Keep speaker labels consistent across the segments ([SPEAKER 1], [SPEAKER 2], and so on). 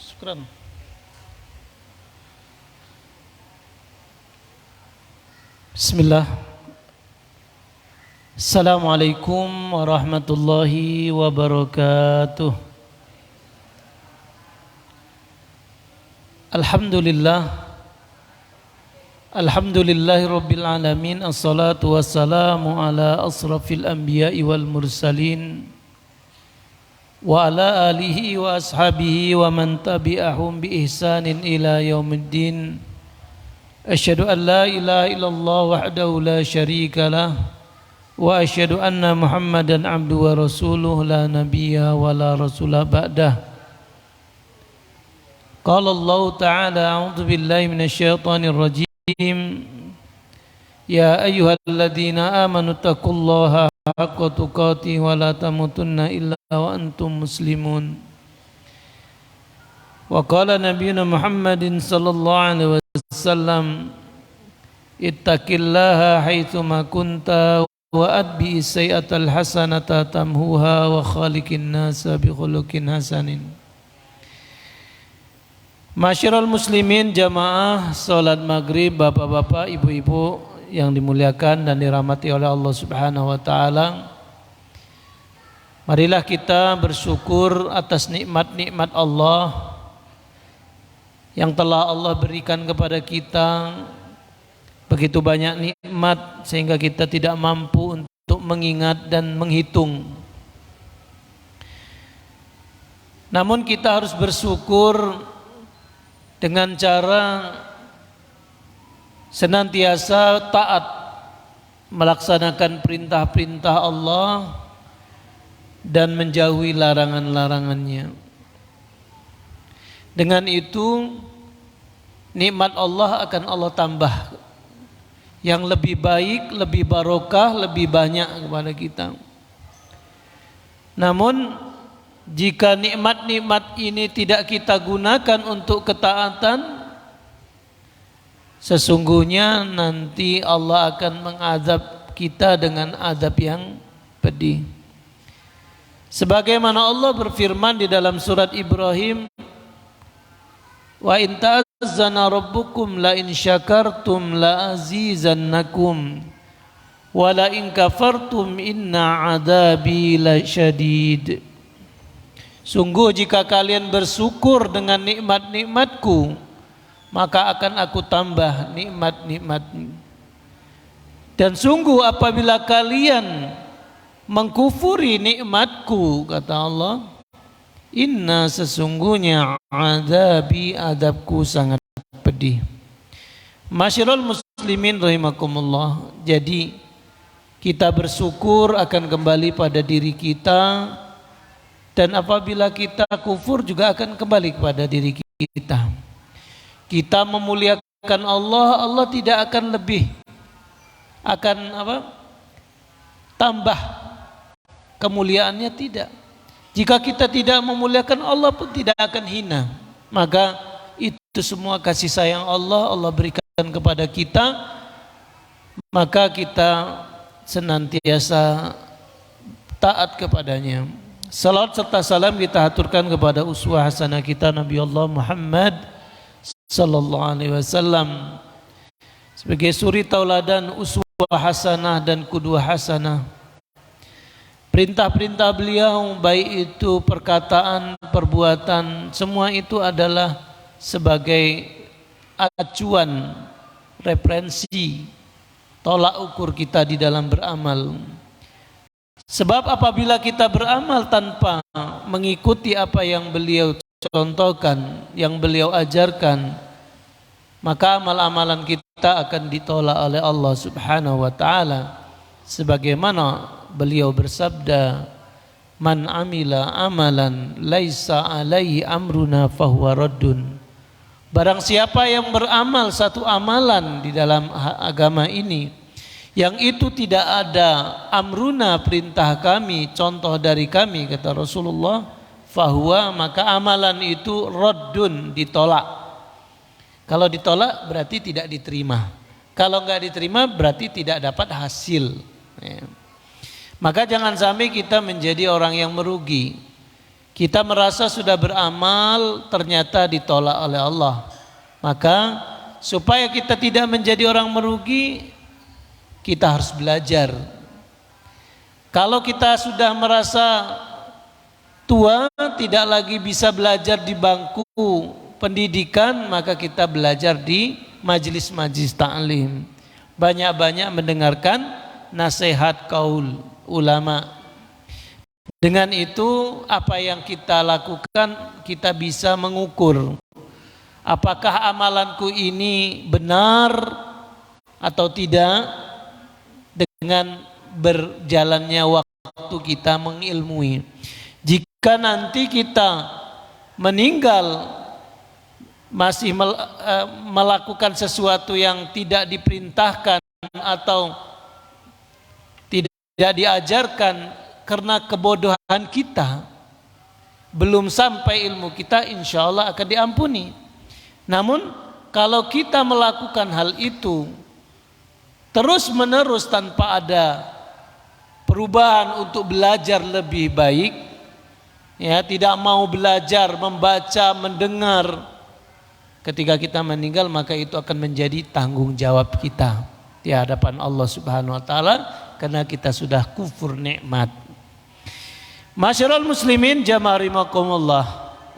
[SPEAKER 1] Syukran. Bismillah. Assalamualaikum warahmatullahi wabarakatuh. Alhamdulillahi rabbil alamin. Assalatu wassalamu ala asrafil anbiya'i wal mursalin wa ala alihi wa ashabihi wa man tabi'ahum bi ihsanin ila yaumiddin. Asyhadu an la ilaha illallah wahdahu la syarika lah wa asyhadu anna Muhammadan abduhu wa rasuluhu la nabiyya wa la rasula ba'dah. Qala Allah ta'ala a'udzu billahi minasyaitonir rajim. Ya ayyuhalladzina amanu taqullaha haqqa tuqatih wa la tamutunna illa wa antum muslimun. Wa qala nabiyuna Muhammadin sallallahu alaihi wasallam, ittaqillaha haitsu ma kunta wa adbi sayyi'atal hasanata tamhuha wa khaliqin nasa bi khuluqin hasanin. Masyiral muslimin, jamaah salat maghrib, bapak-bapak, ibu-ibu yang dimuliakan dan dirahmati oleh Allah Subhanahu wa taala. Marilah kita bersyukur atas nikmat-nikmat Allah yang telah Allah berikan kepada kita. Begitu banyak nikmat sehingga kita tidak mampu untuk mengingat dan menghitung. Namun kita harus bersyukur dengan cara senantiasa taat melaksanakan perintah-perintah Allah dan menjauhi larangan-larangannya. Dengan itu nikmat Allah akan Allah tambah yang lebih baik, lebih barokah, lebih banyak kepada kita. Namun jika nikmat-nikmat ini tidak kita gunakan untuk ketaatan, sesungguhnya nanti Allah akan mengazab kita dengan azab yang pedih. Sebagaimana Allah berfirman di dalam surat Ibrahim, wa in ta'azzana rabbukum la in syakartum la azizannakum wa la in kafartum inna adabi lasyadid. Sungguh jika kalian bersyukur dengan nikmat-nikmatku, maka akan aku tambah nikmat-nikmatmu. Dan sungguh apabila kalian mengkufuri nikmatku, kata Allah, inna sesungguhnya adabi, adabku sangat pedih. Masyiral muslimin rahimakumullah. Jadi kita bersyukur akan kembali pada diri kita, dan apabila kita kufur juga akan kembali kepada diri kita. Kita memuliakan Allah, Allah tidak akan lebih, akan tambah kemuliaannya, tidak. Jika kita tidak memuliakan Allah pun tidak akan hina. Maka itu semua kasih sayang Allah, Allah berikan kepada kita. Maka kita senantiasa taat kepadanya. Salat serta salam kita haturkan kepada uswah hasanah kita Nabi Allah Muhammad sallallahu alaihi wasallam sebagai suri tauladan, uswah hasanah dan qudwah hasanah. Perintah-perintah beliau baik itu perkataan, perbuatan, semua itu adalah sebagai acuan, referensi, tolak ukur kita di dalam beramal. Sebab apabila kita beramal tanpa mengikuti apa yang beliau contohkan, yang beliau ajarkan, maka amal-amalan kita akan ditolak oleh Allah Subhanahu wa taala. Sebagaimana beliau bersabda, man amila amalan laisa alaihi amruna fahuwa raddun. Barang siapa yang beramal satu amalan di dalam agama ini yang itu tidak ada amruna, perintah kami, contoh dari kami, kata Rasulullah, fahuwa, maka amalan itu raddun, ditolak. Kalau ditolak berarti tidak diterima. Kalau enggak diterima berarti tidak dapat hasil. Maka jangan sampai kita menjadi orang yang merugi. Kita merasa sudah beramal, ternyata ditolak oleh Allah. Maka supaya kita tidak menjadi orang merugi, kita harus belajar. Kalau kita sudah merasa tua, tidak lagi bisa belajar di bangku pendidikan, maka kita belajar di majelis-majelis ta'lim. Banyak-banyak mendengarkan nasihat kaul ulama. Dengan itu apa yang kita lakukan, kita bisa mengukur apakah amalanku ini benar atau tidak dengan berjalannya waktu kita mengilmui. Jika nanti kita meninggal masih melakukan sesuatu yang tidak diperintahkan atau tidak diajarkan karena kebodohan kita, belum sampai ilmu kita, insya Allah akan diampuni. Namun kalau kita melakukan hal itu terus menerus tanpa ada perubahan untuk belajar lebih baik, ya, tidak mau belajar, membaca, mendengar, ketika kita meninggal maka itu akan menjadi tanggung jawab kita di hadapan Allah Subhanahu wa taala, karena kita sudah kufur nikmat. Masyarul muslimin jamaah rahimakumullah,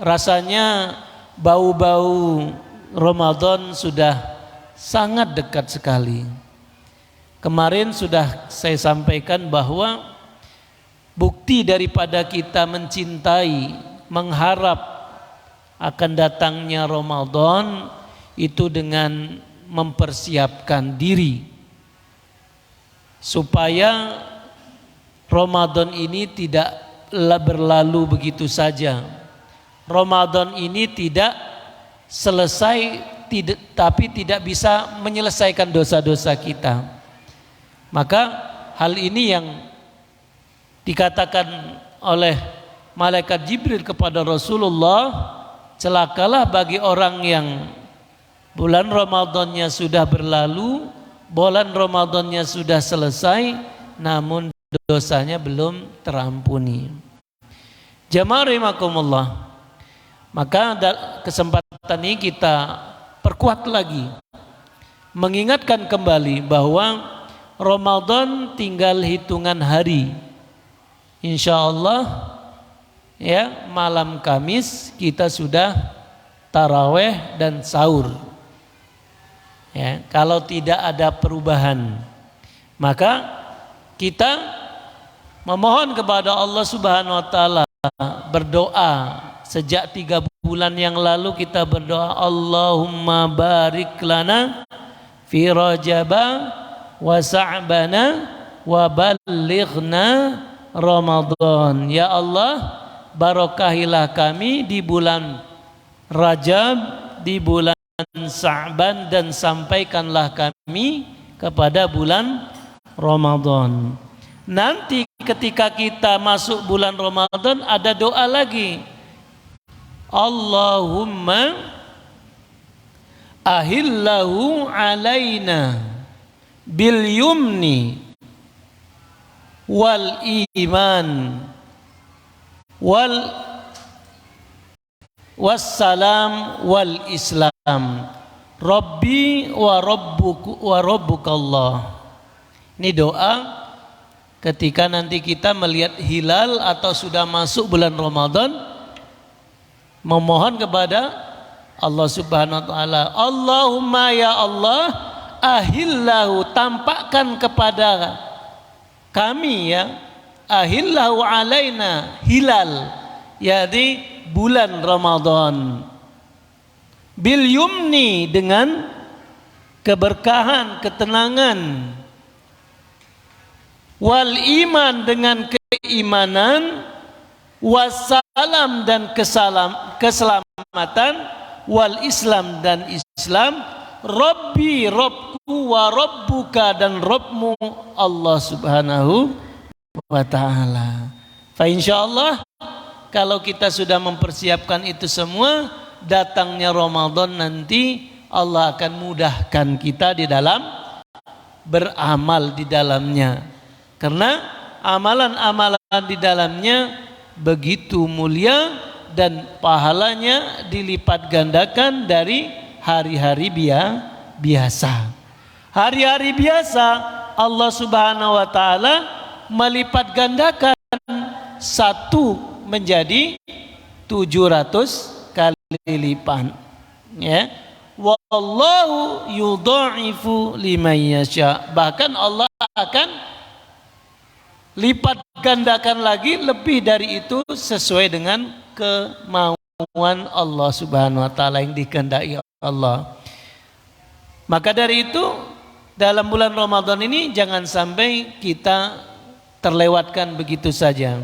[SPEAKER 1] rasanya bau-bau Ramadan sudah sangat dekat sekali. Kemarin sudah saya sampaikan bahwa bukti daripada kita mencintai, mengharap akan datangnya Ramadan itu dengan mempersiapkan diri supaya Ramadan ini tidak berlalu begitu saja. Ramadan ini tidak selesai, tapi tidak bisa menyelesaikan dosa-dosa kita. Maka hal ini yang dikatakan oleh malaikat Jibril kepada Rasulullah, celakalah bagi orang yang bulan Ramadannya sudah berlalu, bulan Ramadannya sudah selesai, namun dosanya belum terampuni. Jamaah rahimakumullah, maka kesempatan ini kita perkuat lagi, mengingatkan kembali bahwa Ramadan tinggal hitungan hari. Insya Allah ya, malam Kamis kita sudah taraweh dan sahur. Ya, kalau tidak ada perubahan, maka kita memohon kepada Allah Subhanahu wa taala, berdoa. Sejak 3 bulan yang lalu kita berdoa, Allahumma barik lana fi Rajaba wa Sa'bana wa ballighna Ramadan. Ya Allah, barokahilah kami di bulan Rajab, di bulan Sa'ban, dan sampaikanlah kami kepada bulan Ramadan. Nanti ketika kita masuk bulan Ramadan ada doa lagi, Allahumma ahillahu alaina bil yumni wal iman wal wassalam wal islam Rabbi wa rabbukallah. Ini doa ketika nanti kita melihat hilal atau sudah masuk bulan Ramadan, memohon kepada Allah Subhanahu wa taala, Allahumma ya Allah, ahillahu, tampakkan kepada kami ya, ahillahu alaina, hilal, yakni bulan Ramadan, bil yumni, dengan keberkahan, ketenangan, wal iman, dengan keimanan, wassalam, dan keselamatan, wal islam, dan Islam, Rabbi, Rabbku, wa Rabbuka, dan Rabbmu Allah Subhanahu wa ta'ala. Fa insyaallah kalau kita sudah mempersiapkan itu semua, datangnya Ramadan nanti Allah akan mudahkan kita di dalam beramal di dalamnya, karena amalan-amalan di dalamnya begitu mulia dan pahalanya dilipat gandakan dari hari-hari biasa. Hari-hari biasa Allah Subhanahu wa taala melipat gandakan satu menjadi 700 kali lipat, ya. Wallahu yudha'ifu liman yasha. Bahkan Allah akan lipat gandakan lagi lebih dari itu sesuai dengan kemauan Allah Subhanahu wa taala yang dikehendaki Allah. Maka dari itu dalam bulan Ramadan ini jangan sampai kita terlewatkan begitu saja.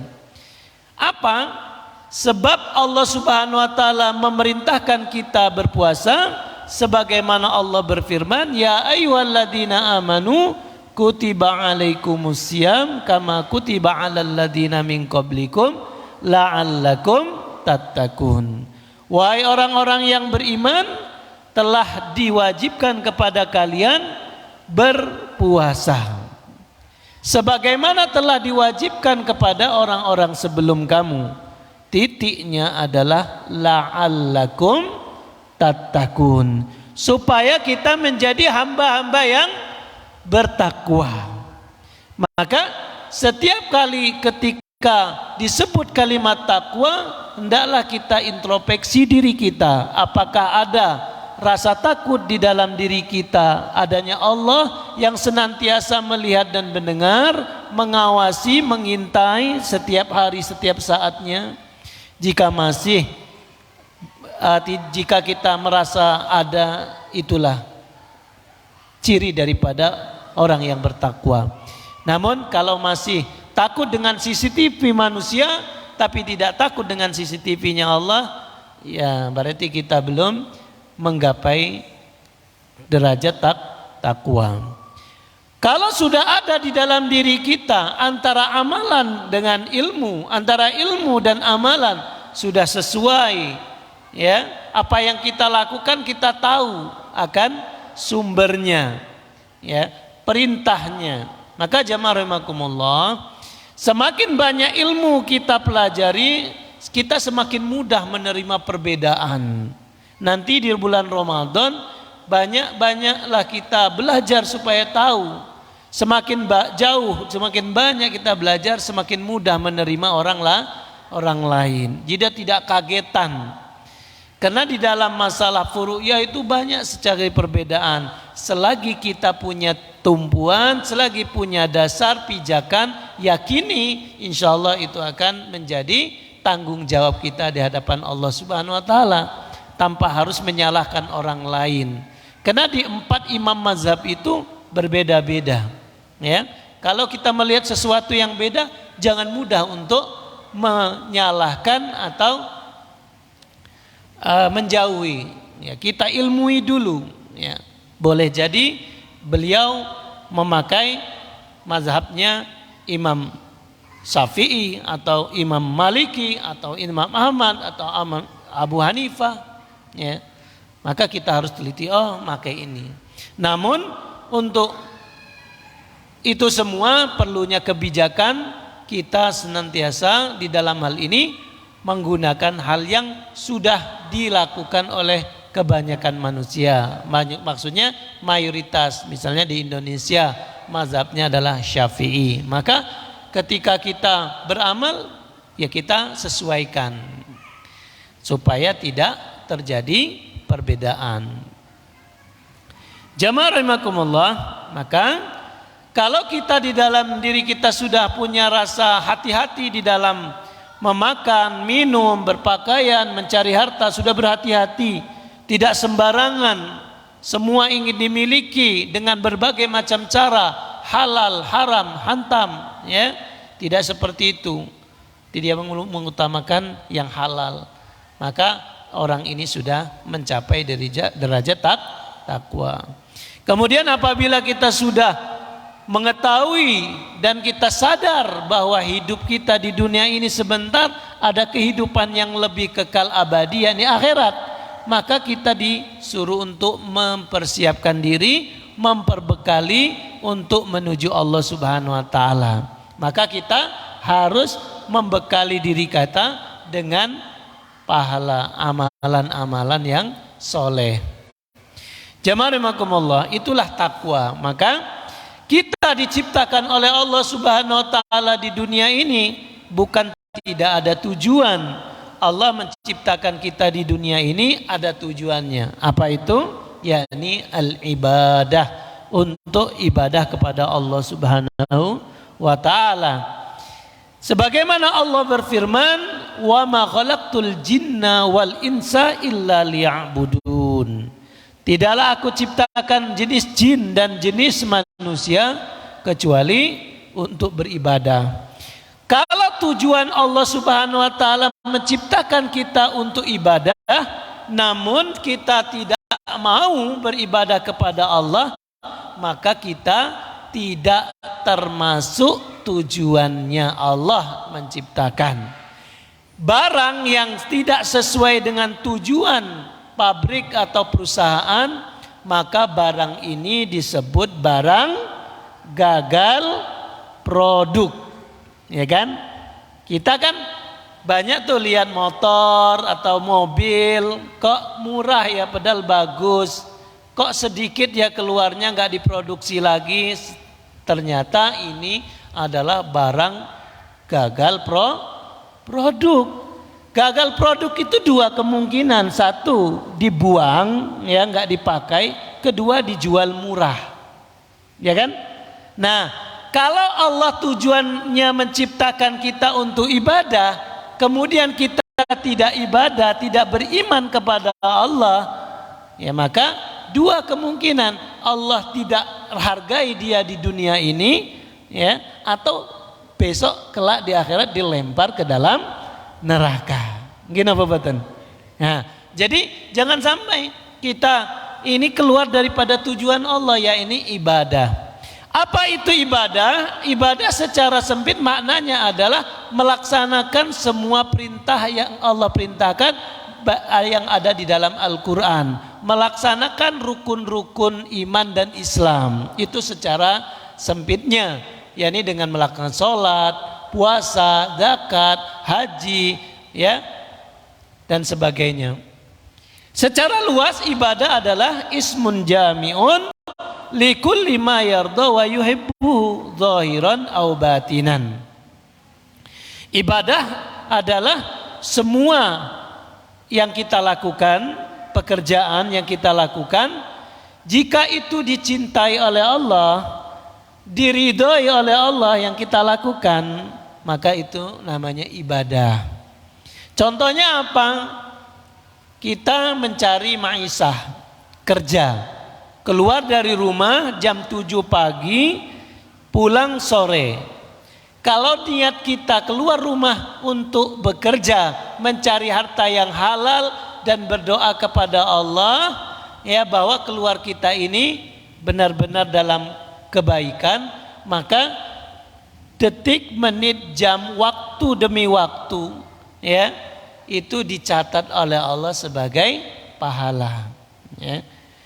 [SPEAKER 1] Apa? Sebab Allah Subhanahu wa taala memerintahkan kita berpuasa sebagaimana Allah berfirman, ya ayyuhalladzina amanu kutiba alaikumusiyam kama kutiba alal ladzina min qablikum la'allakum tattaqun. Wahai orang-orang yang beriman, telah diwajibkan kepada kalian berpuasa sebagaimana telah diwajibkan kepada orang-orang sebelum kamu. Titiknya adalah la'allakum tattaqun, supaya kita menjadi hamba-hamba yang bertakwa. Maka setiap kali ketika disebut kalimat takwa, hendaklah kita introspeksi diri kita, apakah ada rasa takut di dalam diri kita, adanya Allah yang senantiasa melihat dan mendengar, mengawasi, mengintai setiap hari, setiap saatnya. Jika masih jika kita merasa ada, itulah ciri daripada orang yang bertakwa. Namun kalau masih takut dengan CCTV manusia tapi tidak takut dengan CCTV-nya Allah, ya berarti kita belum menggapai derajat takwa. Kalau sudah ada di dalam diri kita antara amalan dengan ilmu, antara ilmu dan amalan sudah sesuai, ya, apa yang kita lakukan kita tahu akan sumbernya, ya, perintahnya. Maka jamaah rahimakumullah, semakin banyak ilmu kita pelajari, kita semakin mudah menerima perbedaan. Nanti di bulan Ramadan banyak-banyaklah kita belajar supaya tahu. Semakin jauh, semakin banyak kita belajar, semakin mudah menerima orang lain. Jadi tidak kagetan. Karena di dalam masalah furu'iyah itu banyak secari perbedaan. Selagi kita punya tumpuan, selagi punya dasar pijakan, yakini insyaallah itu akan menjadi tanggung jawab kita di hadapan Allah Subhanahu wa taala tanpa harus menyalahkan orang lain. Karena di 4 imam mazhab itu berbeda-beda, ya. Kalau kita melihat sesuatu yang beda, jangan mudah untuk menyalahkan atau menjauhi, ya. Kita ilmui dulu, ya. Boleh jadi beliau memakai mazhabnya Imam Syafi'i atau Imam Maliki atau Imam Ahmad atau Abu Hanifah, ya. Maka kita harus teliti, oh pakai ini. Namun untuk itu semua perlunya kebijakan, kita senantiasa di dalam hal ini menggunakan hal yang sudah dilakukan oleh kebanyakan manusia. Maksudnya mayoritas, misalnya di Indonesia mazhabnya adalah Syafi'i. Maka ketika kita beramal, ya kita sesuaikan supaya tidak terjadi perbedaan. Jamaah rahimakumullah, maka kalau kita di dalam diri kita sudah punya rasa hati-hati di dalam memakan, minum, berpakaian, mencari harta, sudah berhati-hati, tidak sembarangan, semua ingin dimiliki dengan berbagai macam cara, halal, haram, hantam, ya. Tidak seperti itu. Tidak mengutamakan yang halal. Maka orang ini sudah mencapai derajat takwa. Kemudian apabila kita sudah mengetahui dan kita sadar bahwa hidup kita di dunia ini sebentar, ada kehidupan yang lebih kekal abadi, yakni akhirat, maka kita disuruh untuk mempersiapkan diri, memperbekali untuk menuju Allah Subhanahu wa taala. Maka kita harus membekali diri kita dengan pahala amalan-amalan yang soleh. Jamaah rahimakumullah, itulah takwa. Maka kita diciptakan oleh Allah Subhanahu wa taala di dunia ini bukan tidak ada tujuan. Allah menciptakan kita di dunia ini ada tujuannya. Apa itu? Yakni al-ibadah, untuk ibadah kepada Allah Subhanahu wa taala. Sebagaimana Allah berfirman, "Wa ma khalaqtul jinna wal insa illa liya'budun." Tidaklah aku ciptakan jenis jin dan jenis manusia kecuali untuk beribadah. Kalau tujuan Allah Subhanahu wa taala menciptakan kita untuk ibadah, namun kita tidak mau beribadah kepada Allah, maka kita tidak termasuk tujuannya Allah menciptakan. Barang yang tidak sesuai dengan tujuan pabrik atau perusahaan, maka barang ini disebut barang gagal produk. Ya kan? Kita kan banyak tuh lihat motor atau mobil, kok murah ya padahal bagus, kok sedikit ya keluarnya nggak diproduksi lagi. Ternyata ini adalah barang gagal produk. Gagal produk itu dua kemungkinan, satu dibuang ya nggak dipakai, kedua dijual murah, ya kan? Nah, kalau Allah tujuannya menciptakan kita untuk ibadah, kemudian kita tidak ibadah, tidak beriman kepada Allah, ya maka dua kemungkinan, Allah tidak hargai dia di dunia ini, ya, atau besok kelak di akhirat dilempar ke dalam neraka. Gini apa batan? Nah, jadi jangan sampai kita ini keluar daripada tujuan Allah, ya ini ibadah. Apa itu ibadah? Ibadah secara sempit maknanya adalah melaksanakan semua perintah yang Allah perintahkan yang ada di dalam Al-Quran, melaksanakan rukun-rukun iman dan Islam. Itu secara sempitnya, yakni dengan melakukan sholat, puasa, zakat, haji, ya, dan sebagainya. Secara luas ibadah adalah ismun jami'un likulli ma yarda wa yuhibbu zahiran aw batinan. Ibadah adalah semua yang kita lakukan, pekerjaan yang kita lakukan, jika itu dicintai oleh Allah, diridhoi oleh Allah yang kita lakukan, maka itu namanya ibadah. Contohnya apa? Kita mencari maisha, kerja, keluar dari rumah jam 7 pagi, pulang sore. Kalau niat kita keluar rumah untuk bekerja, mencari harta yang halal dan berdoa kepada Allah, ya, bahwa keluar kita ini benar-benar dalam kebaikan, maka detik, menit, jam, waktu demi waktu, ya, itu dicatat oleh Allah sebagai pahala, ya.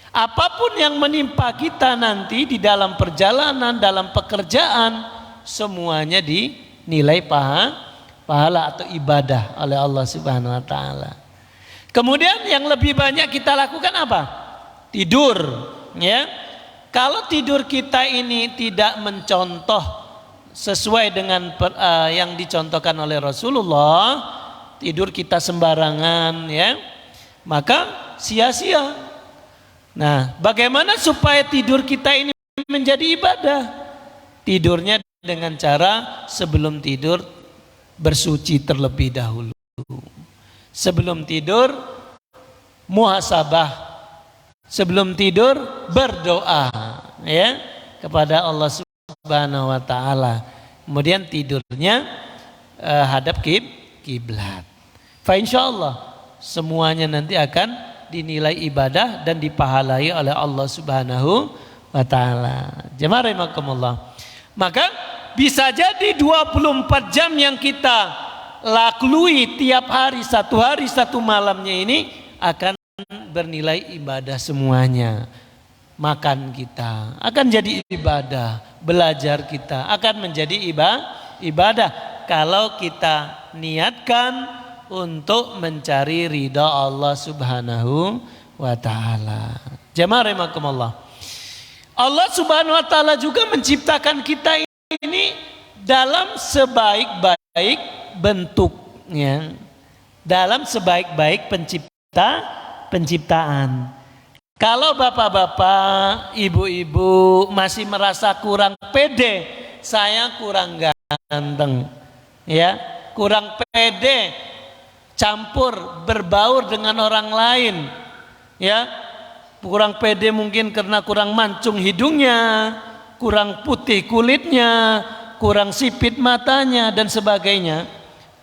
[SPEAKER 1] Apapun yang menimpa kita nanti di dalam perjalanan, dalam pekerjaan, semuanya dinilai pahala atau ibadah oleh Allah Subhanahu wa taala. Kemudian yang lebih banyak kita lakukan apa? Tidur, ya. Kalau tidur kita ini tidak mencontoh sesuai dengan yang dicontohkan oleh Rasulullah, tidur kita sembarangan, ya, maka sia-sia. Nah, bagaimana supaya tidur kita ini menjadi ibadah? Tidurnya dengan cara sebelum tidur bersuci terlebih dahulu. Sebelum tidur muhasabah. Sebelum tidur berdoa, ya, kepada Allah Subhanahu wa taala. Kemudian tidurnya hadap kiblat. Fa insyaallah semuanya nanti akan dinilai ibadah dan dipahalai oleh Allah Subhanahu wa taala. Jemaah rahimakumullah. Maka bisa jadi 24 jam yang kita lalui tiap hari satu malamnya ini akan bernilai ibadah semuanya. Makan kita akan jadi ibadah, belajar kita akan menjadi ibadah. kalau kita niatkan untuk mencari ridha Allah Subhanahu wa taala. Jamaah rahimakumullah. Allah Subhanahu wa taala juga menciptakan kita ini dalam sebaik-baik bentuknya. Dalam sebaik-baik penciptaan. Kalau bapak-bapak, ibu-ibu masih merasa kurang pede, saya kurang ganteng, ya, kurang pede, campur berbaur dengan orang lain, ya, kurang pede mungkin karena kurang mancung hidungnya, kurang putih kulitnya, kurang sipit matanya dan sebagainya,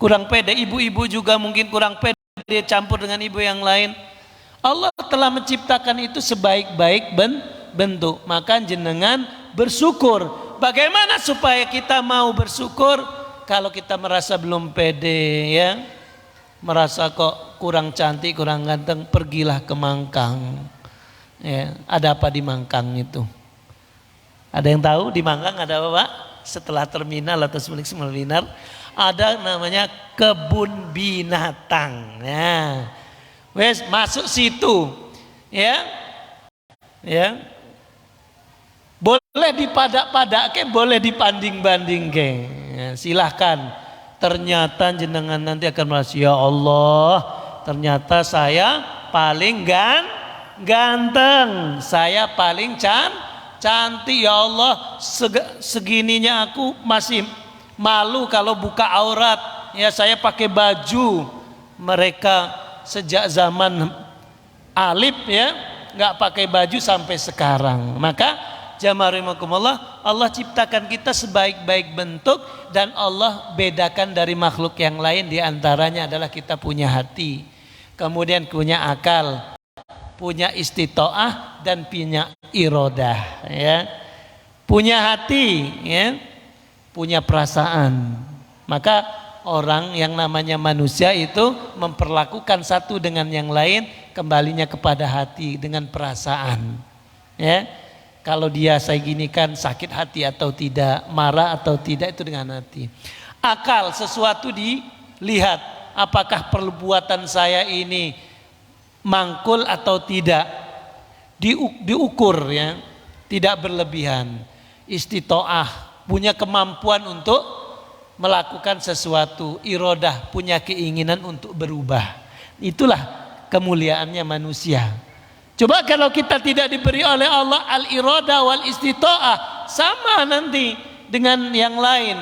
[SPEAKER 1] kurang pede. Ibu-ibu juga mungkin kurang pede campur dengan ibu yang lain. Allah telah menciptakan itu sebaik-baik bentuk. Maka jenengan bersyukur. Bagaimana supaya kita mau bersyukur? Kalau kita merasa belum pede, ya, merasa kok kurang cantik, kurang ganteng, pergilah ke Mangkang. Ya, ada apa di Mangkang itu? Ada yang tahu di Mangkang ada apa, Pak? Setelah terminal atau seminar, ada namanya kebun binatang. Ya, wes masuk situ, ya, ya. Boleh dipadak-padak ke, boleh dipanding-banding ke. Ya, silahkan. Ternyata jenengan nanti akan merasa, ya Allah, ternyata saya paling ganteng, saya paling cantik, ya Allah, segininya aku masih malu kalau buka aurat, ya, saya pakai baju. Mereka sejak zaman Alif, ya, nggak pakai baju sampai sekarang. Maka jamaah rahimakumullah, Allah ciptakan kita sebaik-baik bentuk dan Allah bedakan dari makhluk yang lain, diantaranya adalah kita punya hati, kemudian punya akal, punya istitoah dan punya irodah, ya, punya hati, ya, punya perasaan. Maka orang yang namanya manusia itu memperlakukan satu dengan yang lain kembalinya kepada hati dengan perasaan, ya. Kalau dia saya gini kan sakit hati atau tidak, marah atau tidak, itu dengan hati. Akal, sesuatu dilihat, apakah perbuatan saya ini mangkul atau tidak, diukur, ya, tidak berlebihan. Istitoah, punya kemampuan untuk melakukan sesuatu. Irodah, punya keinginan untuk berubah. Itulah kemuliaannya manusia. Coba kalau kita tidak diberi oleh Allah al-iradah wal istita'ah, sama nanti dengan yang lain.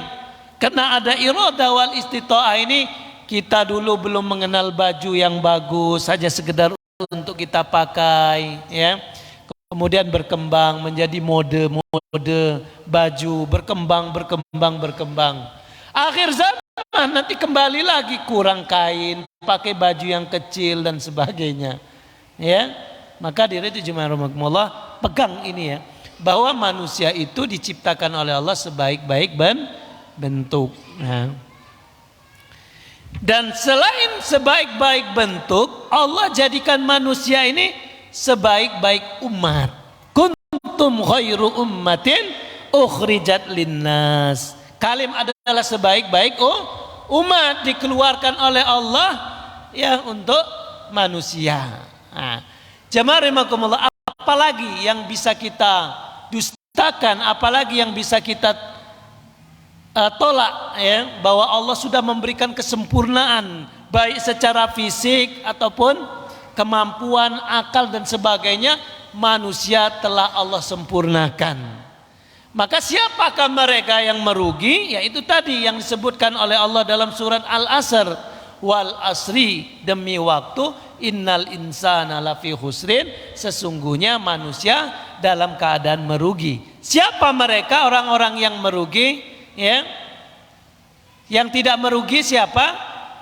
[SPEAKER 1] Karena ada iradah wal istita'ah ini, kita dulu belum mengenal baju yang bagus, saja sekedar untuk kita pakai, ya. Kemudian berkembang menjadi mode baju, berkembang. Akhir zaman nanti kembali lagi kurang kain, pakai baju yang kecil dan sebagainya, ya. Maka diri itu jemaah rahimakumullah, pegang ini, ya, bahwa manusia itu diciptakan oleh Allah sebaik-baik bentuk. Nah. Dan selain sebaik-baik bentuk, Allah jadikan manusia ini sebaik-baik umat. Kuntum khairu ummatin ukhrijat linnas. Kalim adalah sebaik-baik umat, dikeluarkan oleh Allah, ya, untuk manusia. Nah, jamaah rahimakumullah, apalagi yang bisa kita dustakan, apalagi yang bisa kita tolak, ya, bahwa Allah sudah memberikan kesempurnaan baik secara fisik ataupun kemampuan akal dan sebagainya, manusia telah Allah sempurnakan. Maka siapakah mereka yang merugi? Yaitu tadi yang disebutkan oleh Allah dalam surat Al-Asr, wal asri, demi waktu, innal insana lafi khusrin, sesungguhnya manusia dalam keadaan merugi. Siapa mereka orang-orang yang merugi, ya? Yang tidak merugi siapa?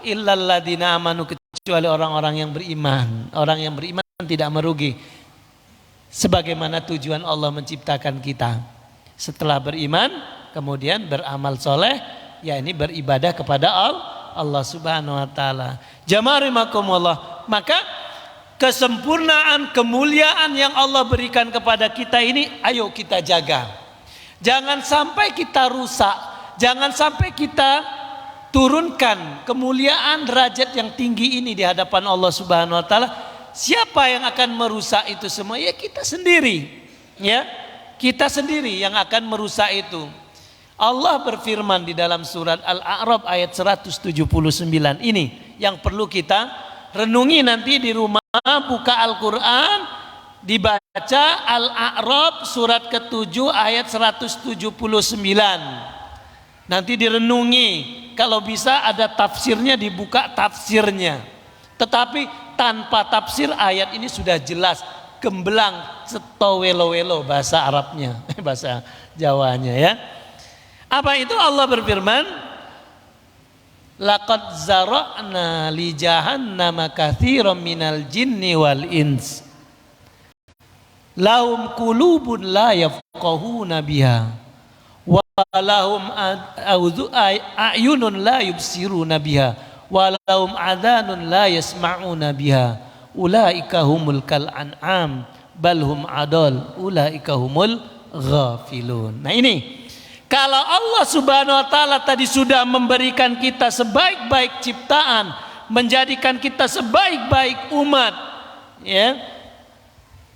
[SPEAKER 1] Illal ladzina amanu, kecuali orang-orang yang beriman. Orang yang beriman tidak merugi. Sebagaimana tujuan Allah menciptakan kita. Setelah beriman, kemudian beramal soleh, ya, ini beribadah kepada Allah Subhanahu wa taala. Jamaah rahimakumullah, maka kesempurnaan, kemuliaan yang Allah berikan kepada kita ini, ayo kita jaga. Jangan sampai kita rusak, jangan sampai kita turunkan kemuliaan derajat yang tinggi ini di hadapan Allah Subhanahu wa taala, siapa yang akan merusak itu semua? Ya kita sendiri. Ya, kita sendiri yang akan merusak itu. Allah berfirman di dalam surat Al-A'raf ayat 179 ini yang perlu kita renungi nanti di rumah, buka Al-Qur'an, dibaca Al-A'raf surat ke-7 ayat 179. Nanti direnungi, kalau bisa ada tafsirnya, dibuka tafsirnya. Tetapi tanpa tafsir ayat ini sudah jelas, gemblang setowelo-welo bahasa Arabnya, bahasa Jawanya ya. Apa itu? Allah berfirman, laqad zara'na li jahannama katsiran minal jinni wal ins lahum qulubun la yafqahuna biha walahum a'yunun la yubsiruna biha walahum adhanun la yasma'una biha ulaika humul kal an'am bal hum adall ulaika humul ghafilun. Nah ini, kalau Allah Subhanahu wa taala tadi sudah memberikan kita sebaik-baik ciptaan, menjadikan kita sebaik-baik umat, ya,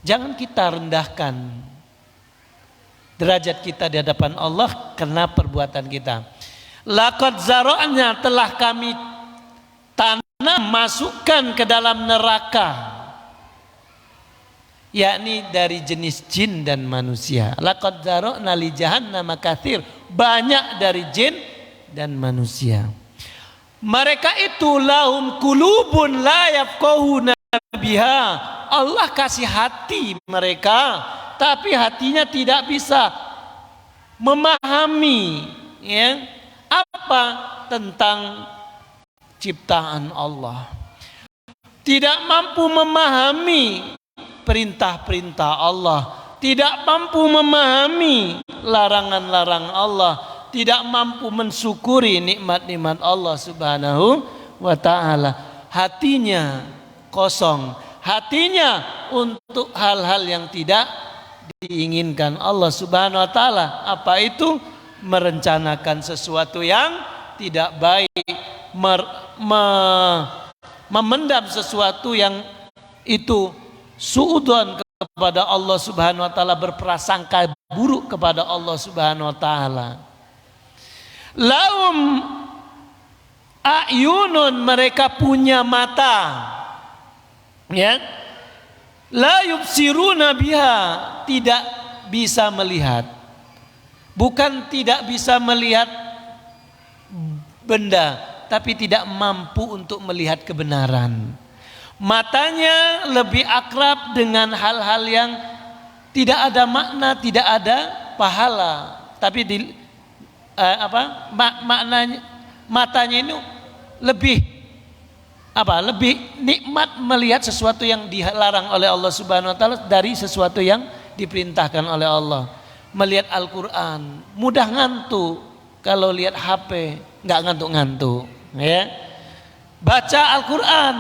[SPEAKER 1] jangan kita rendahkan derajat kita di hadapan Allah karena perbuatan kita. Laqad zara'na, telah kami tanam, masukkan ke dalam neraka, yakni dari jenis jin dan manusia. Laqad zara'na li jahannama katsir, banyak dari jin dan manusia. Mereka itu lahum qulubun la yafqahuna biha, Allah kasih hati mereka, tapi hatinya tidak bisa memahami ya apa tentang ciptaan Allah, tidak mampu memahami perintah-perintah Allah, tidak mampu memahami larangan-larangan Allah, tidak mampu mensyukuri nikmat-nikmat Allah Subhanahu wa taala. Hatinya kosong, hatinya untuk hal-hal yang tidak diinginkan Allah Subhanahu wa taala. Apa itu? Merencanakan sesuatu yang tidak baik, memendam sesuatu yang itu suudzon kepada Allah Subhanahu wa taala, berprasangka buruk kepada Allah Subhanahu wa taala. Lahum a'yunun, mereka punya mata, ya, la yubsiruna biha, tidak bisa melihat. Bukan tidak bisa melihat benda, tapi tidak mampu untuk melihat kebenaran. Matanya lebih akrab dengan hal-hal yang tidak ada makna, tidak ada pahala. Tapi maknanya, matanya ini lebih lebih nikmat melihat sesuatu yang dilarang oleh Allah Subhanahu wa taala dari sesuatu yang diperintahkan oleh Allah. Melihat Al-Qur'an mudah ngantuk, kalau lihat HP nggak ngantuk-ngantuk, ya. Baca Al-Qur'an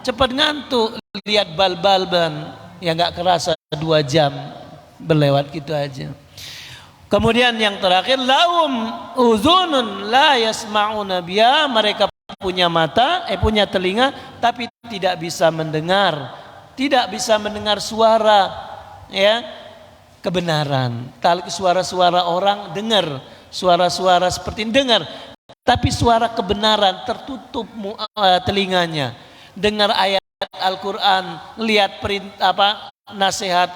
[SPEAKER 1] cepat ngantuk, lihat bal-balban ya nggak kerasa 2 jam berlewat gitu aja. Kemudian yang terakhir, lahum uzunun la yasma'una biha, mereka punya mata, punya telinga, tapi tidak bisa mendengar, tidak bisa mendengar suara, ya, kebenaran. Suara-suara orang dengar, suara-suara seperti ini dengar, tapi suara kebenaran tertutup telinganya. Dengar ayat Al-Quran, lihat nasihat,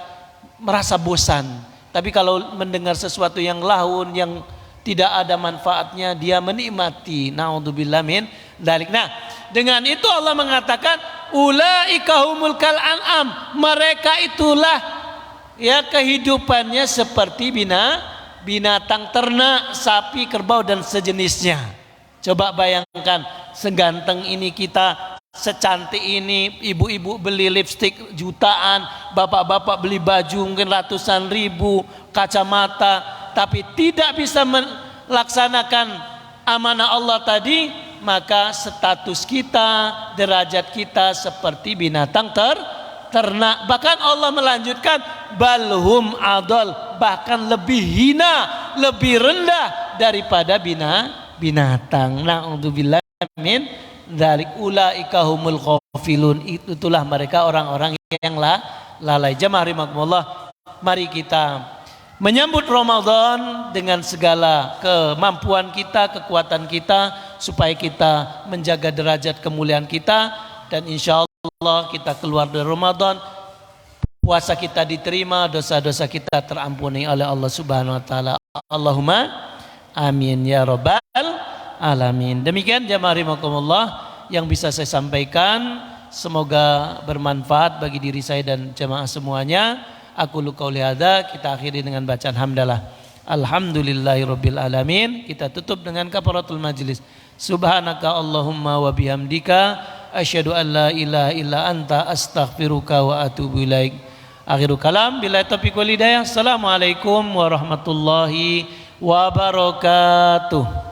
[SPEAKER 1] merasa bosan. Tapi kalau mendengar sesuatu yang lahun, yang tidak ada manfaatnya, dia menikmati. Na'udzubillah min dzalik. Nah, dengan itu Allah mengatakan ulaika humul kal an'am, mereka itulah ya kehidupannya seperti binatang ternak, sapi, kerbau dan sejenisnya. Coba bayangkan, seganteng ini kita, secantik ini, ibu-ibu beli lipstik jutaan, bapak-bapak beli baju mungkin ratusan ribu, kacamata, tapi tidak bisa melaksanakan amanah Allah tadi, maka status kita, derajat kita seperti binatang ternak. Bahkan Allah melanjutkan balhum adol, bahkan lebih hina, lebih rendah daripada binatang. Na'udzubillah min dzalik ulaika humul ghafilun. Itulah mereka orang-orang yang lalai. Jamaah rahimakumullah, mari kita menyambut Ramadan dengan segala kemampuan kita, kekuatan kita, supaya kita menjaga derajat kemuliaan kita, dan insya Allah kita keluar dari Ramadan, puasa kita diterima, dosa-dosa kita terampuni oleh Allah Subhanahu wa taala. Allahumma amin ya rabbal alamin. Demikian jamaah rahimakumullah yang bisa saya sampaikan, semoga bermanfaat bagi diri saya dan jamaah semuanya. Aku qauli hadza, kita akhiri dengan bacaan hamdalah. Alhamdulillahirabbil alamin. Kita tutup dengan kafaratul majlis. Subhanaka Allahumma wa bihamdika asyhadu an la ilaha illa anta astaghfiruka wa atubu ilaik. Akhirul kalam, billahi taufiq wal hidayah. Assalamualaikum warahmatullahi wabarakatuh.